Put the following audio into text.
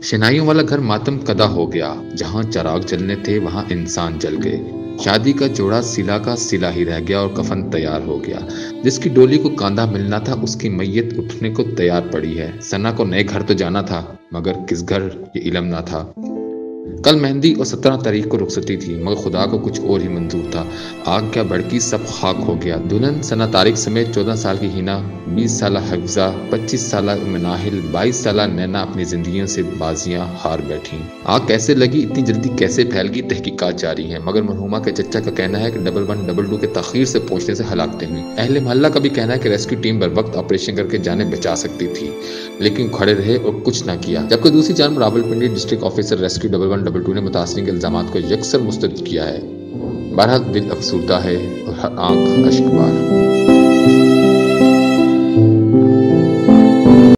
شنائیوں والا گھر ماتم کدا ہو گیا، جہاں چراغ جلنے تھے وہاں انسان جل گئے۔ شادی کا جوڑا سلا کا سلا ہی رہ گیا اور کفن تیار ہو گیا۔ جس کی ڈولی کو کاندھا ملنا تھا اس کی میت اٹھنے کو تیار پڑی ہے۔ ثنا کو نئے گھر تو جانا تھا مگر کس گھر یہ علم نہ تھا۔ کل مہندی اور 17 تاریخ کو رخصتی تھی مگر خدا کو کچھ اور ہی منظور تھا۔ آگ کیا بھڑکی، سب خاک ہو گیا۔ دلہن ثنا طارق سمیت 14 سال کی ہینا، 20 سالہ حفظہ، 25 سالہ مناہل، 22 سالہ نینا اپنی زندگیوں سے بازیاں ہار بیٹھیں۔ آگ کیسے لگی، اتنی جلدی کیسے پھیل گئی، تحقیقات جاری ہیں مگر مرحومہ کے چچا کا کہنا ہے کہ 1112 کے تاخیر سے پہنچنے سے ہلاکتیں ہوئیں۔ اہل محلہ کا بھی کہنا ہے کہ ریسکیو ٹیم بر وقت آپریشن کر کے جانیں بچا سکتی تھی لیکن کھڑے رہے اور کچھ نہ کیا، جبکہ دوسری جانب راولپنڈی ڈسٹرکٹ آفیسر ریسکیو 1112 نے متاثرین کے الزامات کو یکسر مسترد کیا ہے۔ بہرحال دل افسردہ ہے اور ہر آنکھ اشک بار۔